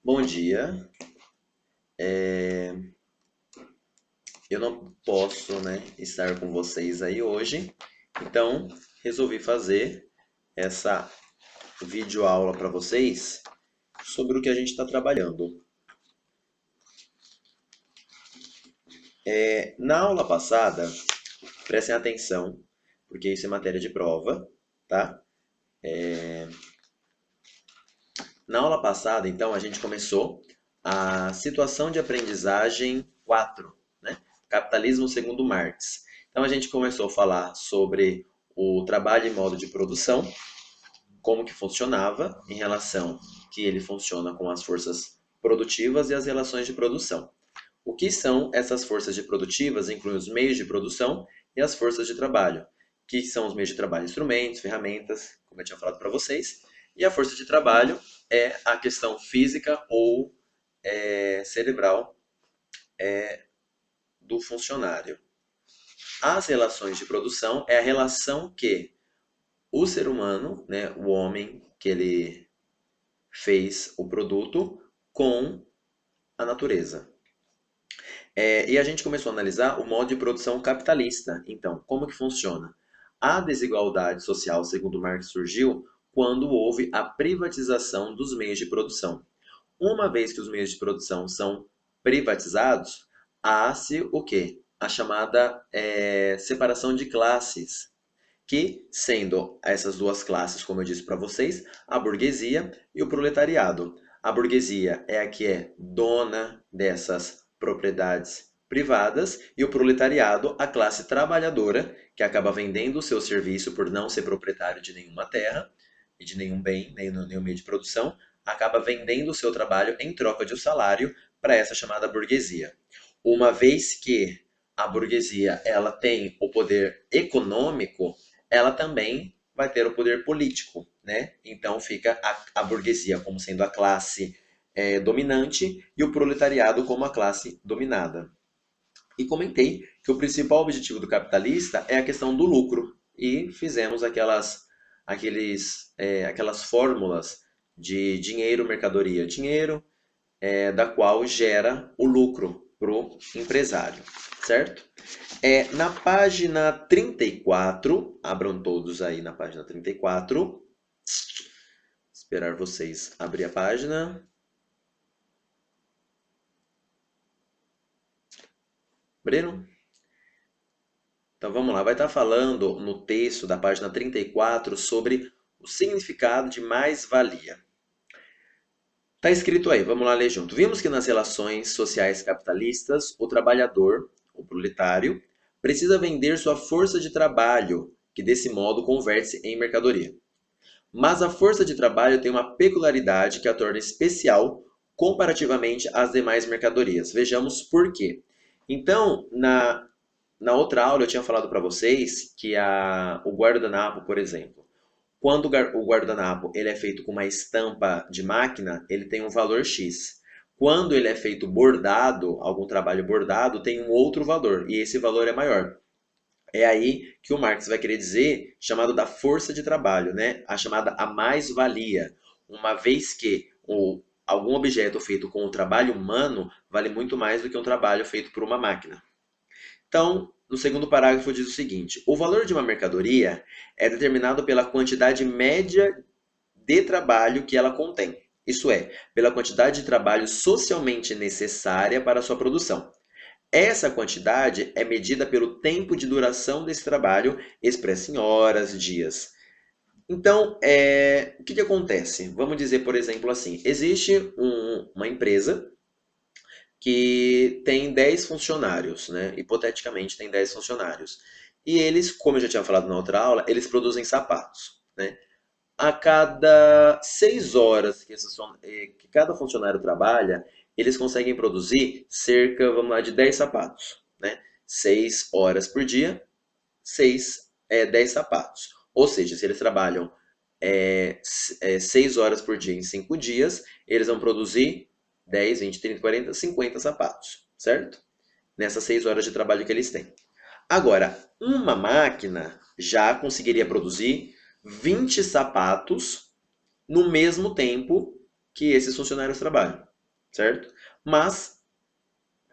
Bom dia. Eu não posso, estar com vocês aí hoje, então resolvi fazer essa videoaula para vocês sobre o que a gente está trabalhando. Na aula passada, prestem atenção, porque isso é matéria de prova, tá? Na aula passada, então, a gente começou a situação de aprendizagem 4, né? Capitalismo segundo Marx. Então, a gente começou a falar sobre o trabalho e modo de produção, como que funcionava em relação que ele funciona com as forças produtivas e as relações de produção. O que são essas forças de produtivas? Incluem os meios de produção e as forças de trabalho, que são os meios de trabalho, instrumentos, ferramentas, como eu tinha falado para vocês, e a força de trabalho é a questão física ou cerebral do funcionário. As relações de produção é a relação que o ser humano, né, o homem, que ele fez o produto com a natureza. E a gente começou a analisar o modo de produção capitalista. Então, como que funciona? A desigualdade social, segundo Marx, surgiu quando houve a privatização dos meios de produção. Uma vez que os meios de produção são privatizados, há-se o quê? A chamada separação de classes, que, sendo essas duas classes, como eu disse para vocês, a burguesia e o proletariado. A burguesia é a que é dona dessas propriedades privadas e o proletariado, a classe trabalhadora, que acaba vendendo o seu serviço por não ser proprietário de nenhuma terra e de nenhum bem, nenhum meio de produção, acaba vendendo o seu trabalho em troca de um salário para essa chamada burguesia. Uma vez que a burguesia ela tem o poder econômico, ela também vai ter o poder político, né? Então fica a burguesia como sendo a classe dominante e o proletariado como a classe dominada. E comentei que o principal objetivo do capitalista é a questão do lucro e fizemos aquelas fórmulas de dinheiro, mercadoria, dinheiro, da qual gera o lucro para o empresário, certo? Na página 34, abram todos aí na página 34. Esperar vocês abrir a página. Abriram? Então vamos lá, vai estar falando no texto da página 34 sobre o significado de mais-valia. Está escrito aí, vamos lá ler junto. Vimos que nas relações sociais capitalistas, o trabalhador, o proletário, precisa vender sua força de trabalho, que desse modo converte-se em mercadoria. Mas a força de trabalho tem uma peculiaridade que a torna especial comparativamente às demais mercadorias. Vejamos por quê. Então, na outra aula eu tinha falado para vocês que o guardanapo, por exemplo, quando o guardanapo ele é feito com uma estampa de máquina, ele tem um valor X. Quando ele é feito bordado, algum trabalho bordado, tem um outro valor, e esse valor é maior. É aí que o Marx vai querer dizer, chamado da força de trabalho, né? A chamada a mais-valia. Uma vez que algum objeto feito com o trabalho humano vale muito mais do que um trabalho feito por uma máquina. Então, no segundo parágrafo diz o seguinte: o valor de uma mercadoria é determinado pela quantidade média de trabalho que ela contém. Isso é, pela quantidade de trabalho socialmente necessária para a sua produção. Essa quantidade é medida pelo tempo de duração desse trabalho, expresso em horas, dias. Então, o que acontece? Vamos dizer, por exemplo, assim: existe uma empresa que tem 10 funcionários, né? Hipoteticamente tem 10 funcionários. E eles, como eu já tinha falado na outra aula, eles produzem sapatos, né? A cada 6 horas que cada funcionário trabalha, eles conseguem produzir cerca, vamos lá, de 10 sapatos, né? 6 horas por dia, 10 sapatos. Ou seja, se eles trabalham 6 horas por dia em 5 dias, eles vão produzir 10, 20, 30, 40, 50 sapatos, certo? Nessas 6 horas de trabalho que eles têm. Agora, uma máquina já conseguiria produzir 20 sapatos no mesmo tempo que esses funcionários trabalham. certo? Mas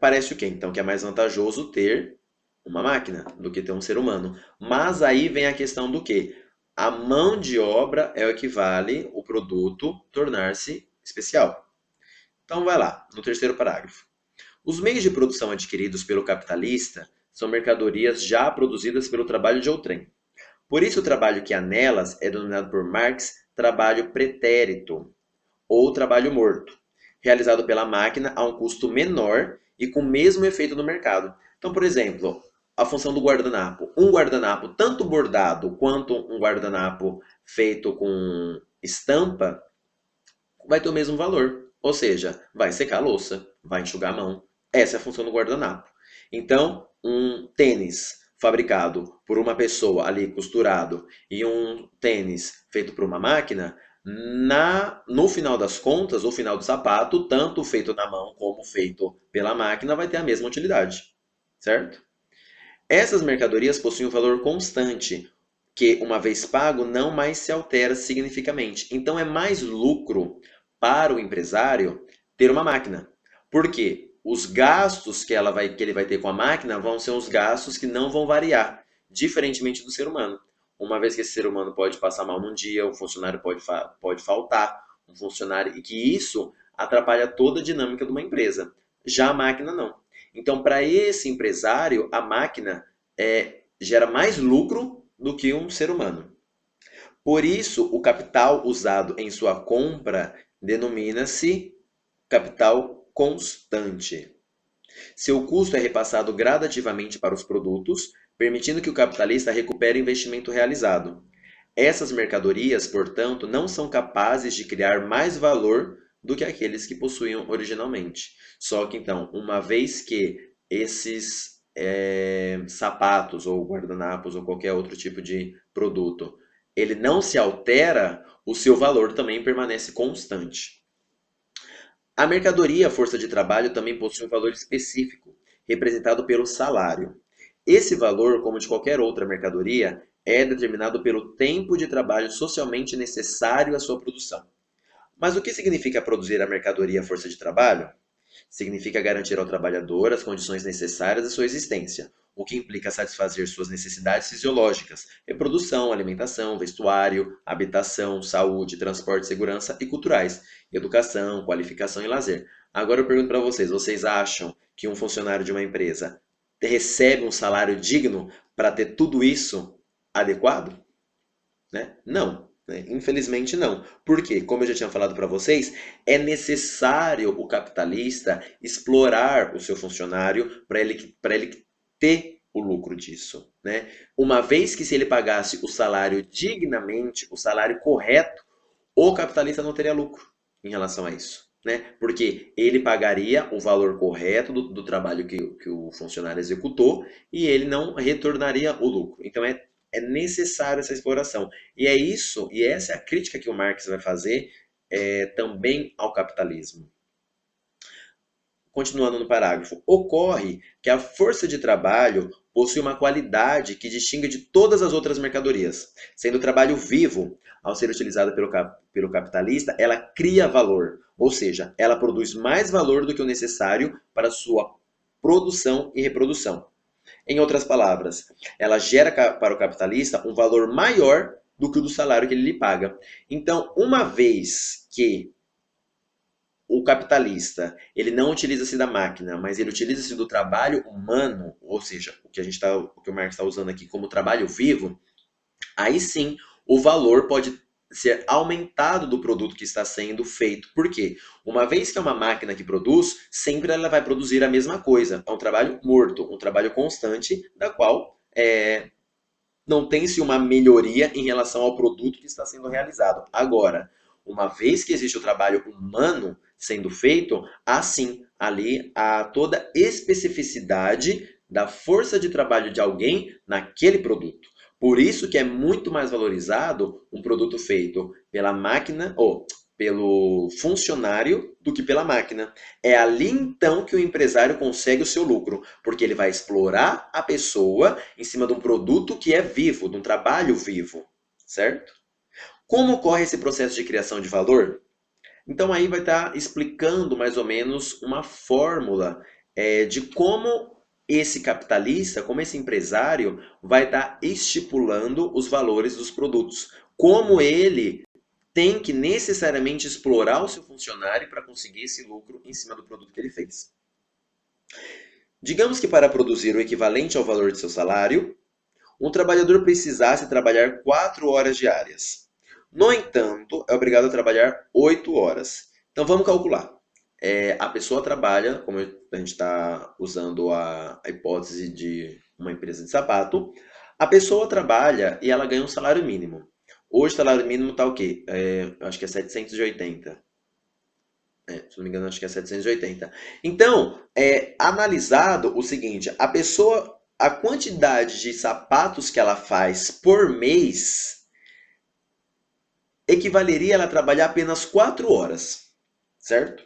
parece o quê? Então que é mais vantajoso ter uma máquina do que ter um ser humano. Mas aí vem a questão do quê? A mão de obra é o que vale o produto tornar-se especial. Então vai lá, no terceiro parágrafo. Os meios de produção adquiridos pelo capitalista são mercadorias já produzidas pelo trabalho de outrem. Por isso, o trabalho que há nelas é denominado por Marx trabalho pretérito ou trabalho morto, realizado pela máquina a um custo menor e com o mesmo efeito no mercado. Então, por exemplo, a função do guardanapo. Um guardanapo tanto bordado quanto um guardanapo feito com estampa vai ter o mesmo valor. Ou seja, vai secar a louça, vai enxugar a mão. Essa é a função do guardanapo. Então, um tênis fabricado por uma pessoa ali costurado e um tênis feito por uma máquina, no final das contas, o final do sapato, tanto feito na mão como feito pela máquina, vai ter a mesma utilidade, certo? Essas mercadorias possuem um valor constante, que, uma vez pago, não mais se altera significativamente. Então, é mais lucro para o empresário ter uma máquina. Por quê? Os gastos que ele vai ter com a máquina vão ser os gastos que não vão variar, diferentemente do ser humano. Uma vez que esse ser humano pode passar mal num dia, o funcionário pode faltar, um funcionário, e que isso atrapalha toda a dinâmica de uma empresa. Já a máquina não. Então, para esse empresário, a máquina gera mais lucro do que um ser humano. Por isso, o capital usado em sua compra denomina-se capital constante. Seu custo é repassado gradativamente para os produtos, permitindo que o capitalista recupere o investimento realizado. Essas mercadorias, portanto, não são capazes de criar mais valor do que aqueles que possuíam originalmente. Só que então, uma vez que esses sapatos ou guardanapos ou qualquer outro tipo de produto, ele não se altera, o seu valor também permanece constante. A mercadoria, a força de trabalho, também possui um valor específico, representado pelo salário. Esse valor, como de qualquer outra mercadoria, é determinado pelo tempo de trabalho socialmente necessário à sua produção. Mas o que significa produzir a mercadoria à força de trabalho? Significa garantir ao trabalhador as condições necessárias à sua existência, o que implica satisfazer suas necessidades fisiológicas: reprodução, alimentação, vestuário, habitação, saúde, transporte, segurança e culturais, educação, qualificação e lazer. Agora eu pergunto para vocês: vocês acham que um funcionário de uma empresa recebe um salário digno para ter tudo isso adequado? Né? Não, né? Infelizmente não. Porque, como eu já tinha falado para vocês, é necessário o capitalista explorar o seu funcionário para ele ter o lucro disso, né? Uma vez que se ele pagasse o salário dignamente, o salário correto, o capitalista não teria lucro em relação a isso. Né? Porque ele pagaria o valor correto do trabalho que o funcionário executou e ele não retornaria o lucro. Então é necessário essa exploração. E é isso, e essa é a crítica que o Marx vai fazer também ao capitalismo. Continuando no parágrafo, ocorre que a força de trabalho possui uma qualidade que distingue de todas as outras mercadorias. Sendo o trabalho vivo, ao ser utilizado pelo capitalista, ela cria valor, ou seja, ela produz mais valor do que o necessário para sua produção e reprodução. Em outras palavras, ela gera para o capitalista um valor maior do que o do salário que ele lhe paga. Então, uma vez que o capitalista ele não utiliza-se da máquina, mas ele utiliza-se do trabalho humano, ou seja, o que o Marx está usando aqui como trabalho vivo, aí sim o valor pode ser aumentado do produto que está sendo feito. Por quê? Uma vez que é uma máquina que produz, sempre ela vai produzir a mesma coisa. É um trabalho morto, um trabalho constante, da qual não tem-se uma melhoria em relação ao produto que está sendo realizado. Agora, uma vez que existe o trabalho humano sendo feito, há sim ali há toda especificidade da força de trabalho de alguém naquele produto. Por isso que é muito mais valorizado um produto feito pela máquina ou pelo funcionário do que pela máquina. É ali então que o empresário consegue o seu lucro, porque ele vai explorar a pessoa em cima de um produto que é vivo, de um trabalho vivo, certo? Como ocorre esse processo de criação de valor? Então aí vai estar explicando mais ou menos uma fórmula de como esse capitalista, como esse empresário, vai estar estipulando os valores dos produtos. Como ele tem que necessariamente explorar o seu funcionário para conseguir esse lucro em cima do produto que ele fez. Digamos que para produzir o equivalente ao valor de seu salário, um trabalhador precisasse trabalhar 4 horas diárias. No entanto, é obrigado a trabalhar 8 horas. Então vamos calcular. A pessoa trabalha, como a gente está usando a hipótese de uma empresa de sapato, a pessoa trabalha e ela ganha um salário mínimo. Hoje o salário mínimo está o quê? Acho que é 780. Se não me engano, acho que é 780. Então, analisado o seguinte, a quantidade de sapatos que ela faz por mês equivaleria a ela trabalhar apenas 4 horas, certo?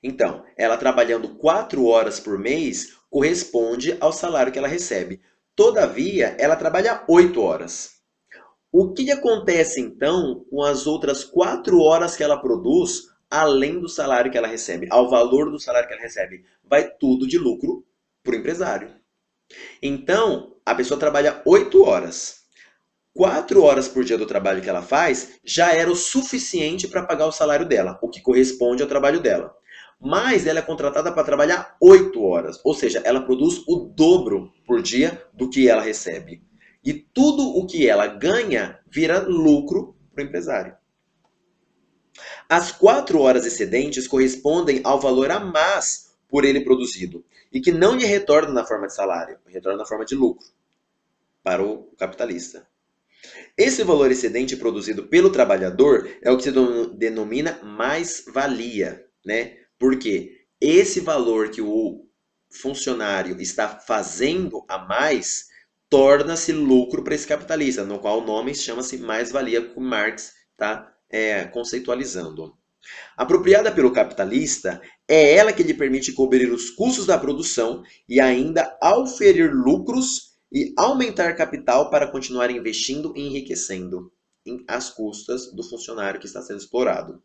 Então, ela trabalhando 4 horas por mês corresponde ao salário que ela recebe. Todavia, ela trabalha 8 horas. O que acontece então com as outras 4 horas que ela produz, além do salário que ela recebe, ao valor do salário que ela recebe? Vai tudo de lucro para o empresário. Então, a pessoa trabalha 8 horas. 4 horas por dia do trabalho que ela faz já era o suficiente para pagar o salário dela, o que corresponde ao trabalho dela. Mas ela é contratada para trabalhar 8 horas, ou seja, ela produz o dobro por dia do que ela recebe. E tudo o que ela ganha vira lucro para o empresário. As 4 horas excedentes correspondem ao valor a mais por ele produzido e que não lhe retorna na forma de salário, retorna na forma de lucro para o capitalista. Esse valor excedente produzido pelo trabalhador é o que se denomina mais-valia, né? Porque esse valor que o funcionário está fazendo a mais torna-se lucro para esse capitalista, no qual o nome chama-se mais-valia, que o Marx está conceitualizando. Apropriada pelo capitalista, é ela que lhe permite cobrir os custos da produção e ainda auferir lucros e aumentar capital para continuar investindo e enriquecendo às custas do funcionário que está sendo explorado.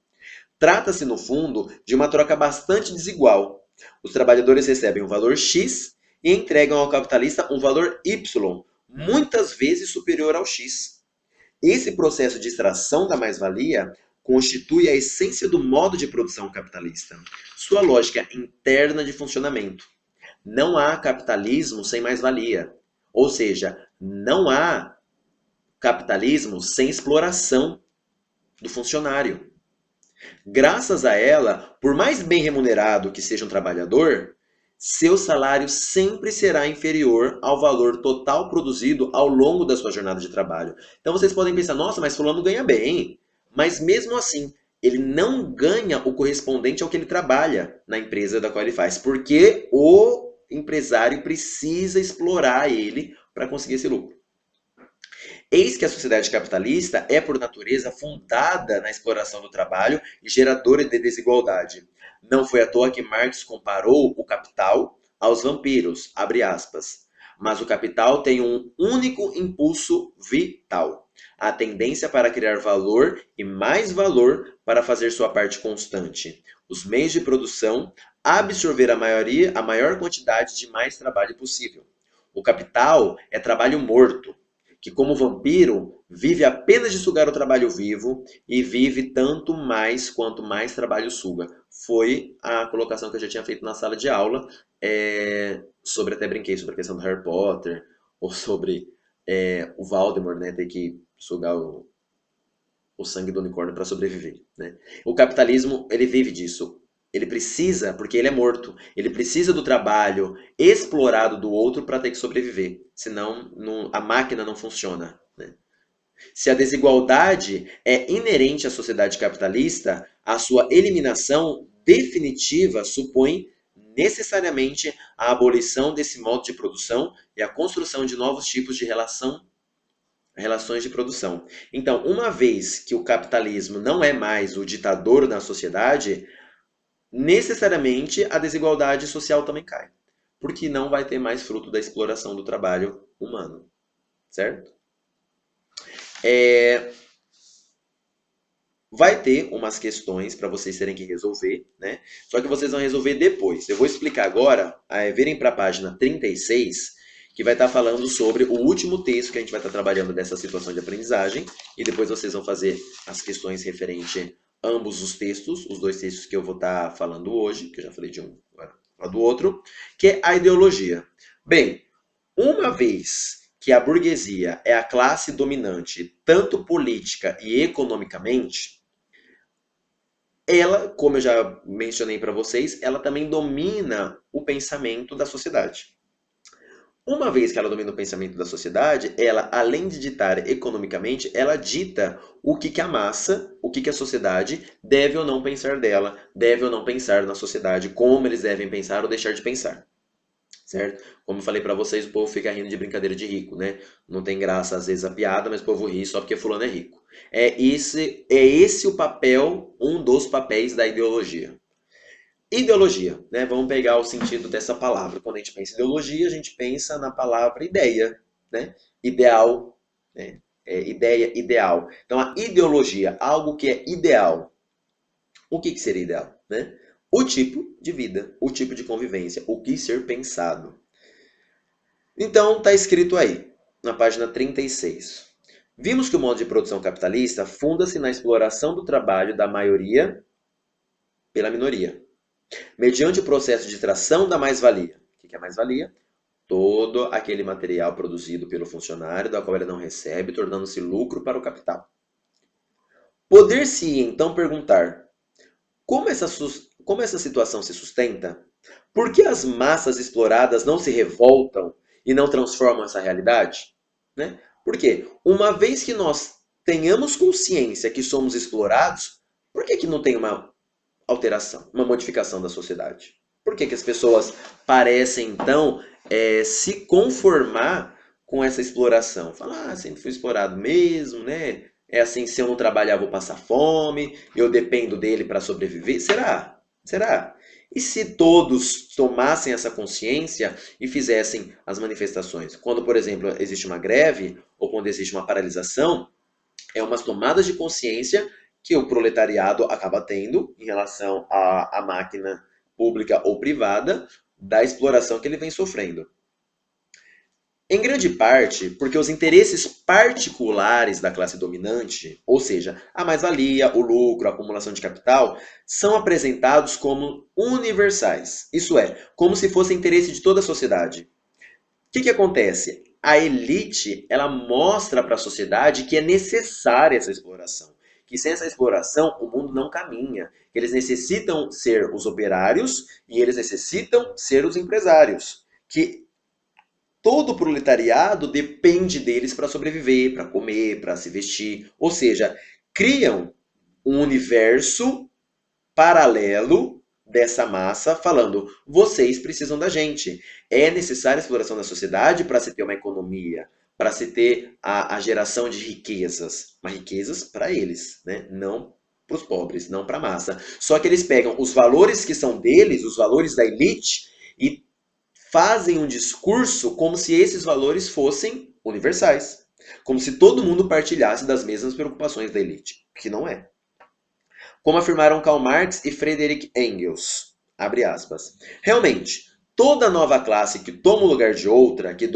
Trata-se, no fundo, de uma troca bastante desigual. Os trabalhadores recebem um valor X e entregam ao capitalista um valor Y, muitas vezes superior ao X. Esse processo de extração da mais-valia constitui a essência do modo de produção capitalista, sua lógica interna de funcionamento. Não há capitalismo sem mais-valia. Ou seja, não há capitalismo sem exploração do funcionário. Graças a ela, por mais bem remunerado que seja um trabalhador, seu salário sempre será inferior ao valor total produzido ao longo da sua jornada de trabalho. Então vocês podem pensar, nossa, mas fulano ganha bem. Mas mesmo assim, ele não ganha o correspondente ao que ele trabalha na empresa da qual ele faz, porque o empresário precisa explorar ele para conseguir esse lucro. Eis que a sociedade capitalista é, por natureza, fundada na exploração do trabalho e geradora de desigualdade. Não foi à toa que Marx comparou o capital aos vampiros, abre aspas. Mas o capital tem um único impulso vital: a tendência para criar valor e mais valor para fazer sua parte constante. Os meios de produção, absorver a maior quantidade de mais trabalho possível. O capital é trabalho morto, que como vampiro vive apenas de sugar o trabalho vivo e vive tanto mais quanto mais trabalho suga. Foi a colocação que eu já tinha feito na sala de aula, sobre, até brinquei sobre a questão do Harry Potter, ou sobre o Voldemort, né, ter que sugar o sangue do unicórnio para sobreviver, né? O capitalismo, ele vive disso. Ele precisa, porque ele é morto, ele precisa do trabalho explorado do outro para ter que sobreviver. Senão, a máquina não funciona, né? Se a desigualdade é inerente à sociedade capitalista, a sua eliminação definitiva supõe necessariamente a abolição desse modo de produção e a construção de novos tipos de relações de produção. Então, uma vez que o capitalismo não é mais o ditador na sociedade, necessariamente a desigualdade social também cai, porque não vai ter mais fruto da exploração do trabalho humano, certo? É, vai ter umas questões para vocês terem que resolver, né? Só que vocês vão resolver depois. Eu vou explicar agora, virem para a página 36, que vai estar falando sobre o último texto que a gente vai estar trabalhando dessa situação de aprendizagem, e depois vocês vão fazer as questões referente a ambos os textos, os dois textos que eu vou estar falando hoje, que eu já falei de um, agora vou falar do outro, que é a ideologia. Bem, uma vez que a burguesia é a classe dominante, tanto política e economicamente, ela, como eu já mencionei para vocês, ela também domina o pensamento da sociedade. Uma vez que ela domina o pensamento da sociedade, ela, além de ditar economicamente, ela dita o que a massa, o que a sociedade deve ou não pensar dela, deve ou não pensar na sociedade, como eles devem pensar ou deixar de pensar. Certo? Como eu falei para vocês, o povo fica rindo de brincadeira de rico, né? Não tem graça às vezes a piada, mas o povo ri só porque fulano é rico. É esse o papel, um dos papéis da ideologia. Ideologia, né? Vamos pegar o sentido dessa palavra. Quando a gente pensa em ideologia, a gente pensa na palavra ideia, né? Ideal, né? Ideia, ideal. Então, a ideologia, algo que é ideal. O que seria ideal, né? O tipo de vida, o tipo de convivência, o que ser pensado. Então, está escrito aí, na página 36. Vimos que o modo de produção capitalista funda-se na exploração do trabalho da maioria pela minoria, mediante o processo de tração da mais-valia. O que é mais-valia? Todo aquele material produzido pelo funcionário, da qual ele não recebe, tornando-se lucro para o capital. Poder-se então perguntar, como essa situação se sustenta? Por que as massas exploradas não se revoltam e não transformam essa realidade? Né? Por quê? Uma vez que nós tenhamos consciência que somos explorados, por que não tem uma alteração, uma modificação da sociedade? Por que as pessoas parecem, então, se conformar com essa exploração? Falar, sempre fui explorado mesmo, né? É assim, se eu não trabalhar, eu vou passar fome, eu dependo dele para sobreviver. Será? Será? E se todos tomassem essa consciência e fizessem as manifestações? Quando, por exemplo, existe uma greve ou quando existe uma paralisação, é umas tomadas de consciência que o proletariado acaba tendo em relação à máquina pública ou privada da exploração que ele vem sofrendo. Em grande parte, porque os interesses particulares da classe dominante, ou seja, a mais-valia, o lucro, a acumulação de capital, são apresentados como universais. Isso é, como se fosse interesse de toda a sociedade. O que acontece? A elite, ela mostra para a sociedade que é necessária essa exploração. Que sem essa exploração, o mundo não caminha. Eles necessitam ser os operários e eles necessitam ser os empresários. Que todo o proletariado depende deles para sobreviver, para comer, para se vestir. Ou seja, criam um universo paralelo dessa massa falando: vocês precisam da gente. É necessária a exploração da sociedade para se ter uma economia, para se ter a geração de riquezas. Mas riquezas para eles, né? Não para os pobres, não para a massa. Só que eles pegam os valores que são deles, os valores da elite, e fazem um discurso como se esses valores fossem universais. Como se todo mundo partilhasse das mesmas preocupações da elite, que não é. Como afirmaram Karl Marx e Friedrich Engels, abre aspas. Realmente, toda nova classe que toma o lugar de outra, que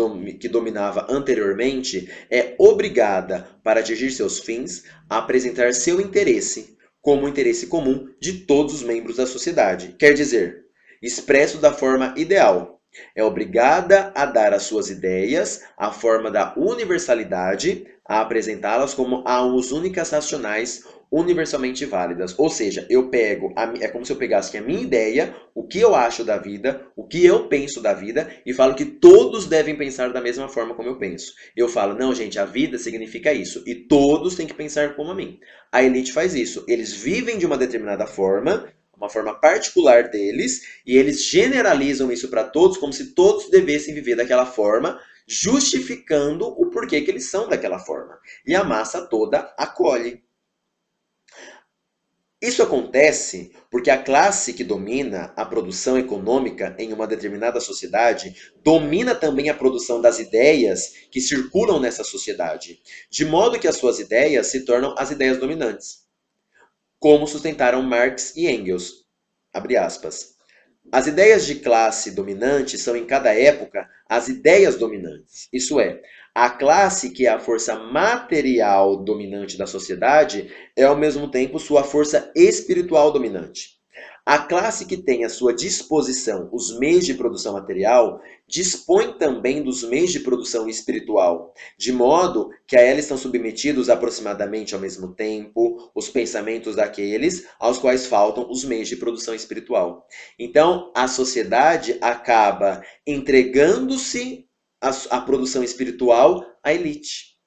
dominava anteriormente, é obrigada, para atingir seus fins, a apresentar seu interesse como o interesse comum de todos os membros da sociedade. Quer dizer, expresso da forma ideal. É obrigada a dar às suas ideias a forma da universalidade, a apresentá-las como as únicas racionais universalmente válidas. Ou seja, é como se eu pegasse a minha ideia, o que eu acho da vida, o que eu penso da vida, e falo que todos devem pensar da mesma forma como eu penso. Eu falo, não, gente, a vida significa isso, e todos têm que pensar como a mim. A elite faz isso. Eles vivem de uma determinada forma, uma forma particular deles, e eles generalizam isso para todos como se todos devessem viver daquela forma, justificando o porquê que eles são daquela forma. E a massa toda acolhe. Isso acontece porque a classe que domina a produção econômica em uma determinada sociedade domina também a produção das ideias que circulam nessa sociedade, de modo que as suas ideias se tornam as ideias dominantes. como sustentaram Marx e Engels. Abre aspas. As ideias de classe dominante são, em cada época, as ideias dominantes. Isso é, a classe que é a força material dominante da sociedade é, ao mesmo tempo, sua força espiritual dominante. A classe que tem à sua disposição os meios de produção material dispõe também dos meios de produção espiritual, de modo que a ela estão submetidos aproximadamente ao mesmo tempo os pensamentos daqueles aos quais faltam os meios de produção espiritual. Então, a sociedade acaba entregando-se à produção espiritual à elite.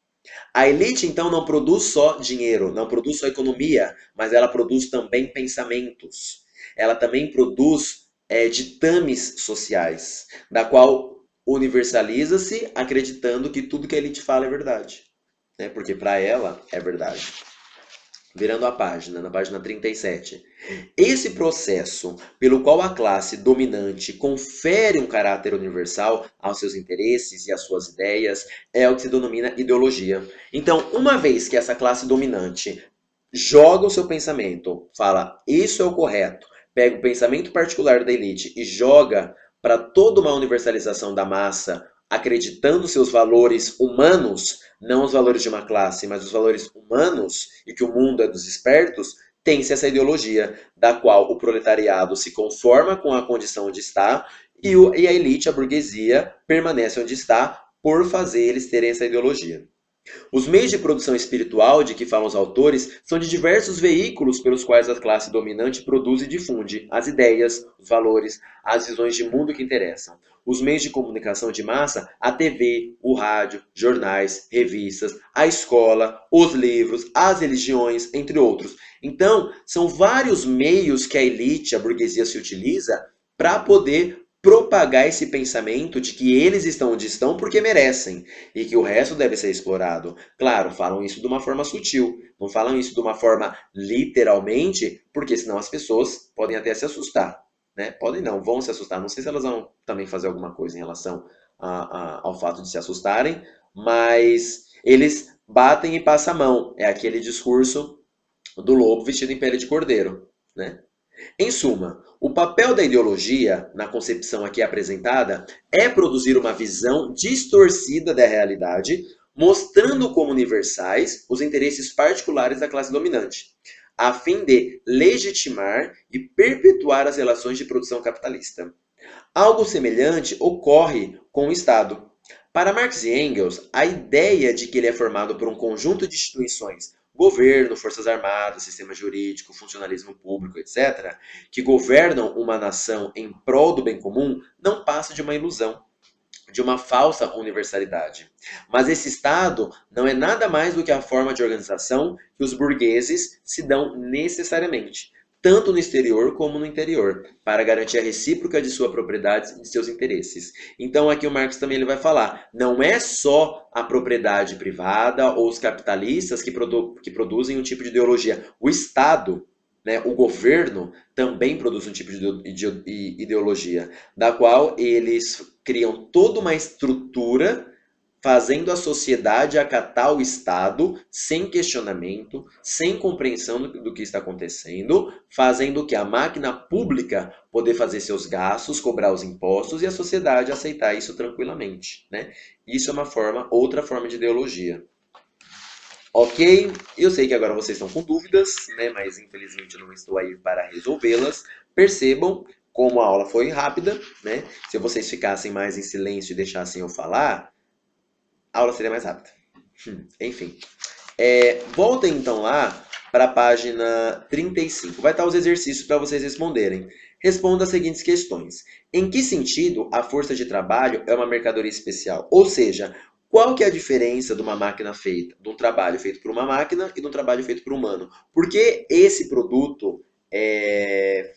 A elite, então, não produz só dinheiro, não produz só economia, mas ela produz também pensamentos. Ela também produz ditames sociais, da qual universaliza-se acreditando que tudo que a elite fala é verdade. Né? Porque para ela é verdade. Virando a página, na página 37. Esse processo pelo qual a classe dominante confere um caráter universal aos seus interesses e às suas ideias é o que se denomina ideologia. Então, uma vez que essa classe dominante joga o seu pensamento, fala isso é o correto, pega o pensamento particular da elite e joga para toda uma universalização da massa, acreditando seus valores humanos, não os valores de uma classe, mas os valores humanos, e que o mundo é dos espertos, tem-se essa ideologia, da qual o proletariado se conforma com a condição onde está e a elite, a burguesia, permanece onde está por fazer eles terem essa ideologia. Os meios de produção espiritual de que falam os autores são de diversos veículos pelos quais a classe dominante produz e difunde as ideias, os valores, as visões de mundo que interessam. Os meios de comunicação de massa, a TV, o rádio, jornais, revistas, a escola, os livros, as religiões, entre outros. Então, são vários meios que a elite, a burguesia se utiliza para poder propagar esse pensamento de que eles estão onde estão porque merecem e que o resto deve ser explorado. Claro, falam isso de uma forma sutil, não falam isso de uma forma literalmente, porque senão as pessoas podem até se assustar. Né? Podem não, vão se assustar. Não sei se elas vão também fazer alguma coisa em relação ao fato de se assustarem, mas eles batem e passam a mão. É aquele discurso do lobo vestido em pele de cordeiro. Né? Em suma, o papel da ideologia, na concepção aqui apresentada, é produzir uma visão distorcida da realidade, mostrando como universais os interesses particulares da classe dominante, a fim de legitimar e perpetuar as relações de produção capitalista. Algo semelhante ocorre com o Estado. Para Marx e Engels, a ideia de que ele é formado por um conjunto de instituições, governo, forças armadas, sistema jurídico, funcionalismo público, etc., que governam uma nação em prol do bem comum, não passa de uma ilusão, de uma falsa universalidade. Mas esse Estado não é nada mais do que a forma de organização que os burgueses se dão necessariamente, tanto no exterior como no interior, para garantir a recíproca de sua propriedade e de seus interesses. Então aqui o Marx também ele vai falar, não é só a propriedade privada ou os capitalistas que produzem um tipo de ideologia. O Estado, né, o governo também produz um tipo de ideologia, da qual eles criam toda uma estrutura fazendo a sociedade acatar o Estado sem questionamento, sem compreensão do que está acontecendo, fazendo que a máquina pública poder fazer seus gastos, cobrar os impostos e a sociedade aceitar isso tranquilamente. Né? Isso é uma forma, outra forma de ideologia. Ok, eu sei que agora vocês estão com dúvidas, né? Mas infelizmente eu não estou aí para resolvê-las. Percebam como a aula foi rápida, né? Se vocês ficassem mais em silêncio e deixassem eu falar, a aula seria mais rápida. Enfim. Voltem então lá para a página 35. Vai estar os exercícios para vocês responderem. Responda as seguintes questões. Em que sentido a força de trabalho é uma mercadoria especial? Ou seja, qual que é a diferença de uma máquina feita, de um trabalho feito por uma máquina e de um trabalho feito por um humano? Por que esse produto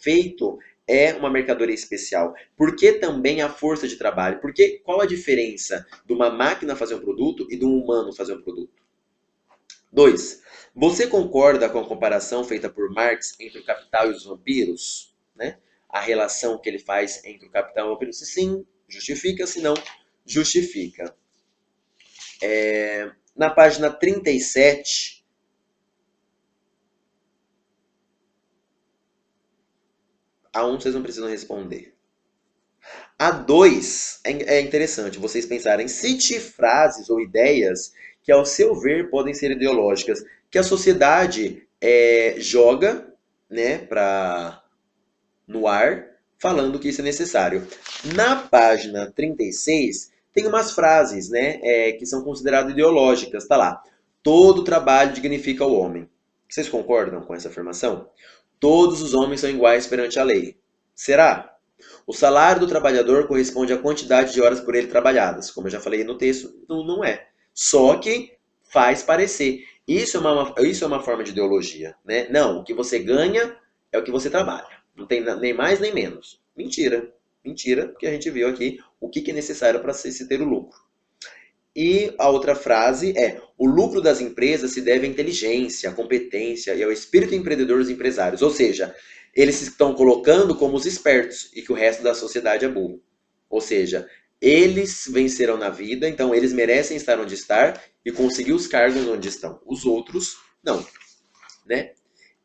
feito é uma mercadoria especial? Por que também a força de trabalho? Qual a diferença de uma máquina fazer um produto e de um humano fazer um produto? 2. Você concorda com a comparação feita por Marx entre o capital e os vampiros? Né? A relação que ele faz entre o capital e o vampiro? Se sim, justifica, se não, justifica. Na página 37, A1 vocês não precisam responder. A2 é interessante vocês pensarem, cite frases ou ideias que, ao seu ver, podem ser ideológicas, que a sociedade joga, né, no ar, falando que isso é necessário. Na página 36, tem umas frases, né, que são consideradas ideológicas. Tá lá. Todo trabalho dignifica o homem. Vocês concordam com essa afirmação? Todos os homens são iguais perante a lei. Será? O salário do trabalhador corresponde à quantidade de horas por ele trabalhadas. Como eu já falei no texto, não é. Só que faz parecer. Isso é uma forma de ideologia, né? Não, o que você ganha é o que você trabalha. Não tem nem mais nem menos. Mentira. Mentira, porque a gente viu aqui o que é necessário para se ter o lucro. E a outra frase é: o lucro das empresas se deve à inteligência, à competência e ao espírito empreendedor dos empresários. Ou seja, eles se estão colocando como os espertos e que o resto da sociedade é burro. Ou seja, eles vencerão na vida, então eles merecem estar onde estar e conseguir os cargos onde estão. Os outros, não. Né?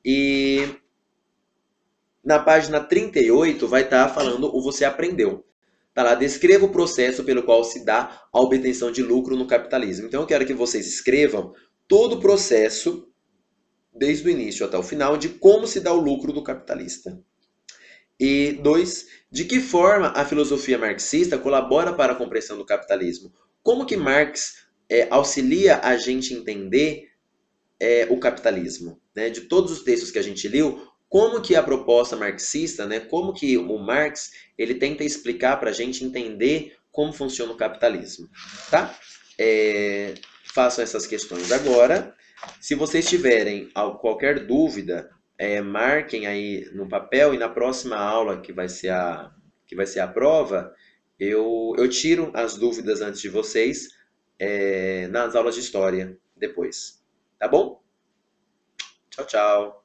E na página 38 vai estar falando o você aprendeu. Tá lá, descreva o processo pelo qual se dá a obtenção de lucro no capitalismo. Então eu quero que vocês escrevam todo o processo, desde o início até o final, de como se dá o lucro do capitalista. E 2, de que forma a filosofia marxista colabora para a compreensão do capitalismo? Como que Marx auxilia a gente entender o capitalismo? Né? De todos os textos que a gente leu, como que a proposta marxista, né, como que o Marx ele tenta explicar para a gente entender como funciona o capitalismo, tá? Façam essas questões agora. Se vocês tiverem qualquer dúvida, marquem aí no papel e na próxima aula que vai ser a prova, eu tiro as dúvidas antes de vocês nas aulas de história depois, tá bom? Tchau, tchau.